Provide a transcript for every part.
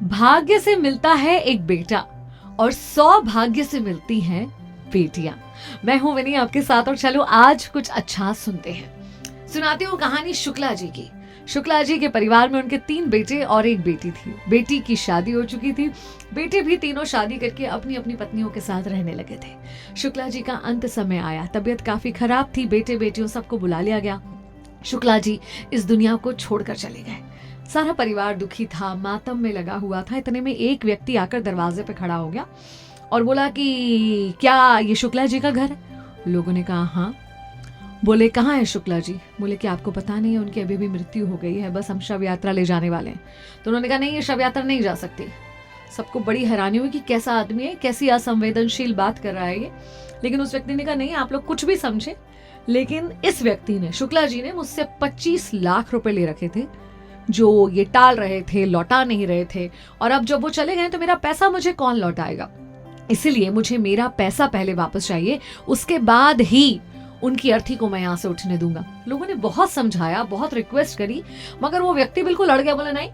भाग्य से मिलता है एक बेटा और 100 भाग्य से मिलती हैं बेटियां। मैं हूं विनी आपके साथ और चलो आज कुछ अच्छा सुनते हैं। सुनाती हूँ कहानी शुक्ला जी की। शुक्ला जी के परिवार में उनके 3 बेटे और एक बेटी थी। बेटी की शादी हो चुकी थी, बेटे भी तीनों शादी करके अपनी अपनी पत्नियों के साथ रहने लगे थे। शुक्ला जी का अंत समय आया, तबीयत काफी खराब थी, बेटे बेटियों सबको बुला लिया गया। शुक्ला जी इस दुनिया को छोड़कर चले गए। सारा परिवार दुखी था, मातम में लगा हुआ था। इतने में एक व्यक्ति आकर दरवाजे पे खड़ा हो गया और बोला कि क्या ये शुक्ला जी का घर है? लोगों ने कहा हाँ। बोले कहाँ है शुक्ला जी? बोले कि आपको पता नहीं है, उनकी अभी भी मृत्यु हो गई है, बस हम शव यात्रा ले जाने वाले हैं। तो उन्होंने कहा नहीं, ये शव यात्रा नहीं जा सकती। सबको बड़ी हैरानी हुई कि कैसा आदमी है, कैसी असंवेदनशील बात कर रहा है ये। लेकिन उस व्यक्ति ने कहा नहीं, आप लोग कुछ भी समझे, लेकिन इस व्यक्ति ने, शुक्ला जी ने, मुझसे 25 लाख रुपए ले रखे थे जो ये टाल रहे थे, लौटा नहीं रहे थे। और अब जब वो चले गए तो मेरा पैसा मुझे कौन लौटाएगा? इसीलिए मुझे मेरा पैसा पहले वापस चाहिए, उसके बाद ही उनकी अर्थी को मैं यहाँ से उठने दूंगा। लोगों ने बहुत समझाया, बहुत रिक्वेस्ट करी, मगर वो व्यक्ति बिल्कुल अड़ गया। बोला नहीं,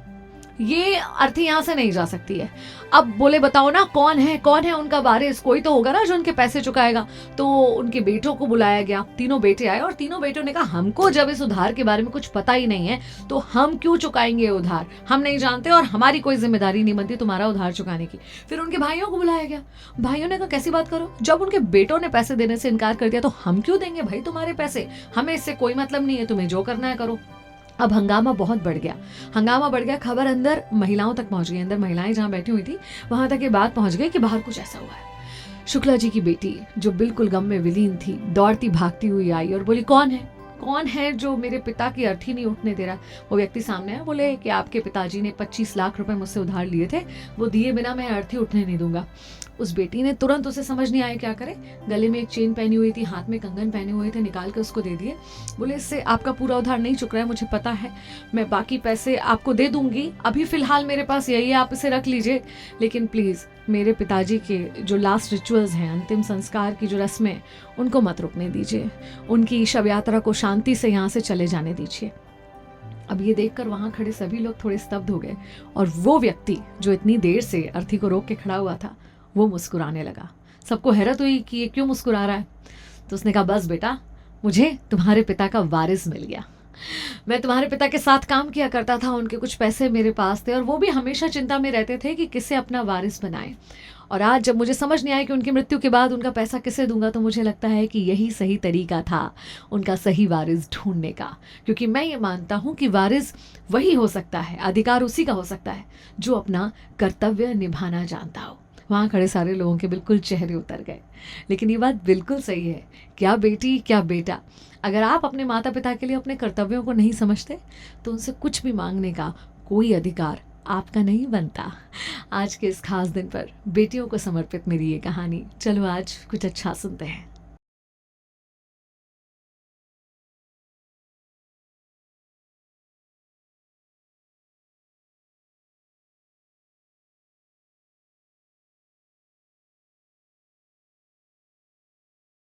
ये अर्थी यहाँ से नहीं जा सकती है। अब बोले बताओ ना कौन है उनका वारिस? कोई तो होगा ना जो उनके पैसे चुकाएगा। तो उनके बेटों को बुलाया गया, तीनों बेटे आए और तीनों बेटों ने कहा हमको जब इस उधार के बारे में कुछ पता ही नहीं है तो हम क्यों चुकाएंगे उधार? हम नहीं जानते और हमारी कोई जिम्मेदारी नहीं बनती तुम्हारा उधार चुकाने की। फिर उनके भाइयों को बुलाया गया। भाइयों ने कहा कैसी बात करो, जब उनके बेटों ने पैसे देने से इनकार कर दिया तो हम क्यों देंगे भाई तुम्हारे पैसे? हमें इससे कोई मतलब नहीं है, तुम्हें जो करना है करो। अब हंगामा बहुत बढ़ गया। खबर अंदर महिलाओं तक पहुंच गई। अंदर महिलाएं जहां बैठी हुई थी वहां तक ये बात पहुंच गई कि बाहर कुछ ऐसा हुआ है। शुक्ला जी की बेटी जो बिल्कुल गम में विलीन थी, दौड़ती भागती हुई आई और बोली कौन है जो मेरे पिता की अर्थी नहीं उठने दे रहा? वो व्यक्ति सामने आया। बोले कि आपके पिताजी ने 25 लाख रुपए मुझसे उधार लिए थे, वो दिए बिना मैं अर्थी उठने नहीं दूंगा। उस बेटी ने तुरंत, उसे समझ नहीं आया क्या करे। गले में एक चेन पहनी हुई थी, हाथ में कंगन पहने हुए थे, निकाल के उसको दे दिए। बोले इससे आपका पूरा उधार नहीं चुक रहा है, मुझे पता है, मैं बाकी पैसे आपको दे दूंगी, अभी फिलहाल मेरे पास यही है, आप इसे रख लीजिए, लेकिन प्लीज मेरे पिताजी के जो लास्ट रिचुअल्स हैं, अंतिम संस्कार की जो रस्में, उनको मत रुकने दीजिए, उनकी शव यात्रा को शांति से यहाँ से चले जाने दीजिए। अब ये देखकर वहां खड़े सभी लोग थोड़े स्तब्ध हो गए और वो व्यक्ति जो इतनी देर से अर्थी को रोक के खड़ा हुआ था वो मुस्कुराने लगा। सबको हैरत हुई कि ये क्यों मुस्कुरा रहा है। तो उसने कहा बस बेटा, मुझे तुम्हारे पिता का वारिस मिल गया। मैं तुम्हारे पिता के साथ काम किया करता था, उनके कुछ पैसे मेरे पास थे और वो भी हमेशा चिंता में रहते थे कि किसे अपना वारिस बनाए। और आज जब मुझे समझ नहीं आया कि उनकी मृत्यु के बाद उनका पैसा किसे दूंगा, तो मुझे लगता है कि यही सही तरीका था उनका सही वारिस ढूंढने का। क्योंकि मैं ये मानता हूं कि वारिस वही हो सकता है, अधिकार उसी का हो सकता है जो अपना कर्तव्य निभाना जानता हो। वहाँ खड़े सारे लोगों के बिल्कुल चेहरे उतर गए। लेकिन ये बात बिल्कुल सही है, क्या बेटी क्या बेटा, अगर आप अपने माता पिता के लिए अपने कर्तव्यों को नहीं समझते तो उनसे कुछ भी मांगने का कोई अधिकार आपका नहीं बनता। आज के इस खास दिन पर बेटियों को समर्पित मेरी ये कहानी। चलो आज कुछ अच्छा सुनते हैं।